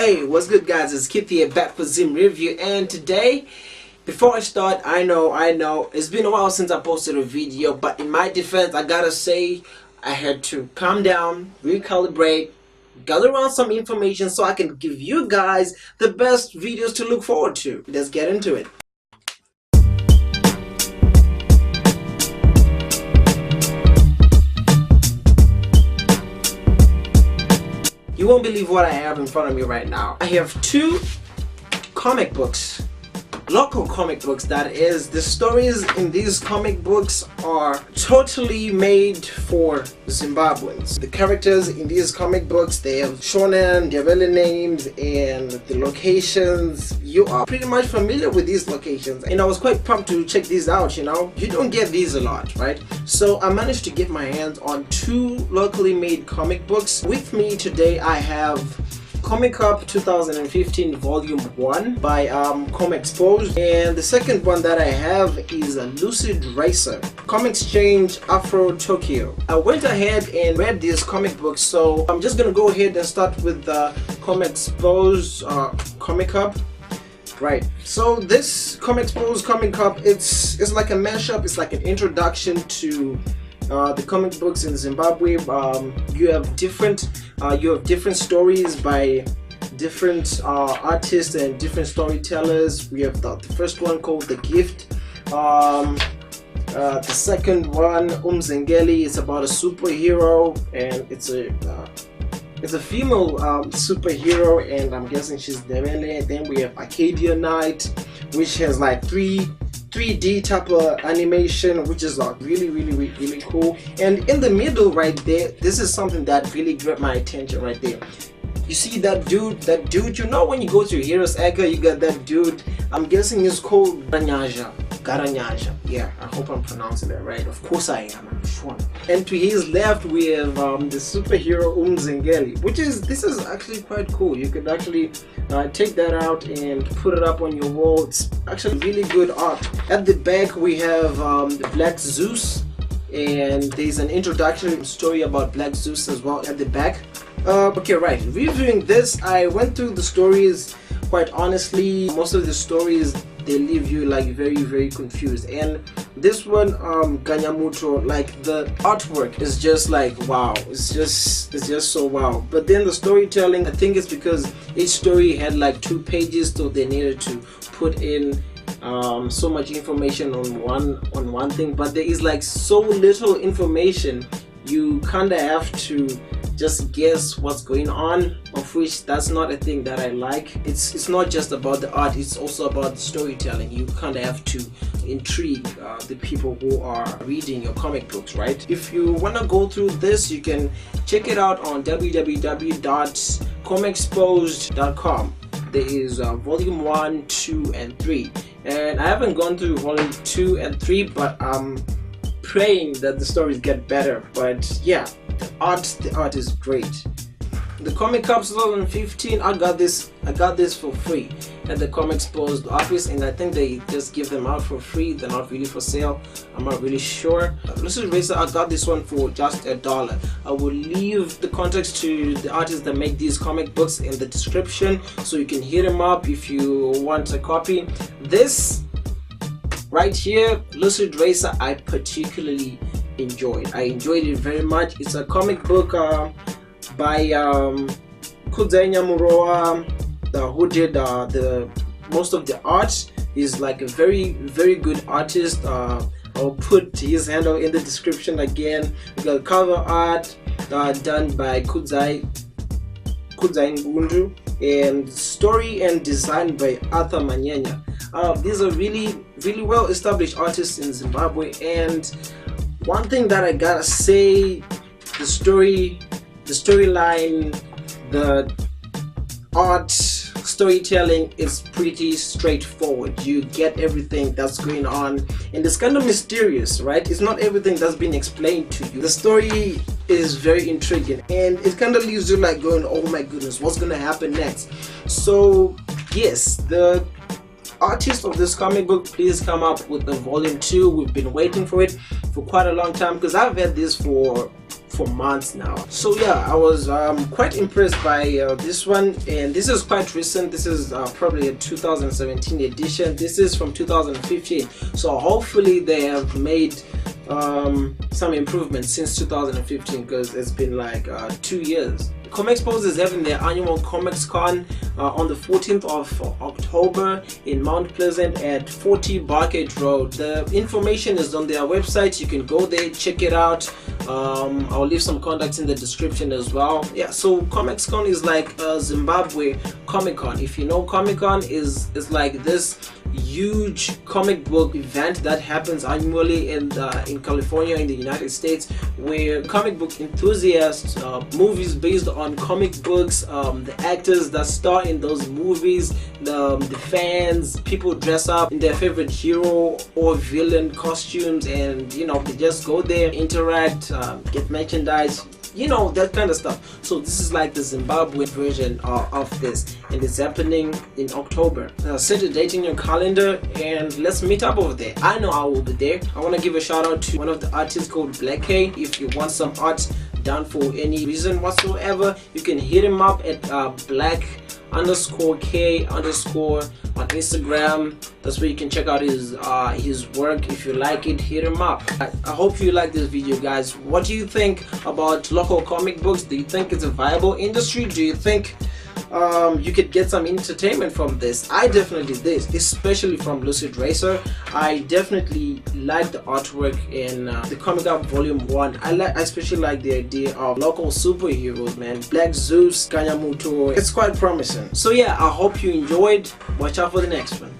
Hey, what's good guys, it's Kip here back for ZimReview, and today, before I start, I know, it's been a while since I posted a video, but in my defense, I gotta say, I had to calm down, recalibrate, gather around some information so I can give you guys the best videos to look forward to. Let's get into it. You won't believe what I have in front of me right now. I have two comic books, local comic books that is. The stories in these comic books are totally made for Zimbabweans. The characters in these comic books, they have shonen, their really names, and the locations. You are pretty much familiar with these locations, and I was quite pumped to check these out. You know, you don't get these a lot, right? So I managed to get my hands on two locally made comic books. With me today I have Comic-UP 2015 Volume 1 by Comexposed, and the second one that I have is a Lucid Racer, Comexchange Afro Tokyo. I went ahead and read these comic books, so I'm just gonna go ahead and start with the Comexposed Comic-UP. Right, so this Comexposed Comic-UP, it's like a mashup. It's like an introduction to the comic books in Zimbabwe. You have different stories by different artists and different storytellers. We have the first one called The Gift. The second one, Umzengeli, is about a superhero, and it's a female superhero, and I'm guessing she's Ndebele. Then we have Arcadia Night, which has like 3D type of animation, which is like really cool. And in the middle right there, this is something that really grabbed my attention right there. You see that dude, you know, when you go to Heroes Acre, you got that dude. I'm guessing it's called Garanyaja. Yeah, I hope I'm pronouncing that right. Of course I am, I'm sure. And to his left we have the superhero Umzengeli, this is actually quite cool. You could actually take that out and put it up on your wall. It's actually really good art. At the back we have the Black Zeus, and there's an introductory story about Black Zeus as well at the back. Okay, right, reviewing this, I went through the stories. Quite honestly, most of the stories, they leave you like very confused, and this one, Ganyamuto, like the artwork is just like wow. It's just so wow. But then the storytelling, I think it's because each story had like 2 pages, so they needed to put in so much information on one thing, but there is like so little information, you kinda have to just guess what's going on, of which that's not a thing that I like. It's not just about the art, it's also about the storytelling. You kind of have to intrigue the people who are reading your comic books, right? If you want to go through this, you can check it out on www.comexposed.com. there is volume 1, 2 and 3, and I haven't gone through volume 2 and 3, but I'm praying that the stories get better. But yeah, the art is great. The Comic-UP 2015, I got this for free at the Comexposed office, and I think they just give them out for free. They're not really for sale, I'm not really sure. Lucid Racer, I got this one for just $1. I will leave the contacts to the artists that make these comic books in the description, so you can hit them up if you want a copy. This right here, Lucid Racer, I particularly enjoyed. I enjoyed it very much. It's a comic book by Kudai Muroa, who did the most of the art. He's like a very good artist. I'll put his handle in the description again. We got cover art done by Kudai Ngundu, and story and design by Arthur Manyanya. These are really well established artists in Zimbabwe, and one thing that I gotta say, the storyline, the art, storytelling is pretty straightforward. You get everything that's going on, and it's kind of mysterious, right? It's not everything that's been explained to you. The story is very intriguing, and it kind of leaves you like going, oh my goodness, what's gonna happen next? So yes, the artist of this comic book, please come up with the volume 2. We've been waiting for it for quite a long time, because I've had this for for months now. So yeah, I was quite impressed by this one, and this is quite recent. This is probably a 2017 edition. This is from 2015, so hopefully they have made some improvements since 2015, because it's been like 2 years. Comexposed is having their annual Comics Con on the 14th of October in Mount Pleasant at 40 Bargate Road. The information is on their website. You can go there, check it out. I'll leave some contacts in the description as well. Yeah, so Comics Con is like a Zimbabwe Comic Con. If you know, Comic Con is like this huge comic book event that happens annually in California in the United States, where comic book enthusiasts, movies based on comic books, the actors that star in those movies, the fans, people dress up in their favorite hero or villain costumes, and you know, they just go there, interact, get merchandise, you know, that kind of stuff. So this is like the Zimbabwe version of this, and it's happening in October. Set a date in your calendar and let's meet up over there. I know I will be there. I want to give a shout out to one of the artists called Black K. If you want some art done for any reason whatsoever, you can hit him up at black_K_ on Instagram. That's where you can check out his work. If you like it, hit him up. I hope you like this video, guys. What do you think about local comic books? Do you think it's a viable industry? Do you think you could get some entertainment from this? I definitely did, especially from Lucid Racer. I definitely like the artwork in the Comic-Up Volume 1. I especially like the idea of local superheroes, man. Black Zeus, Kanyamuto. It's quite promising. So yeah, I hope you enjoyed. Watch out for the next one.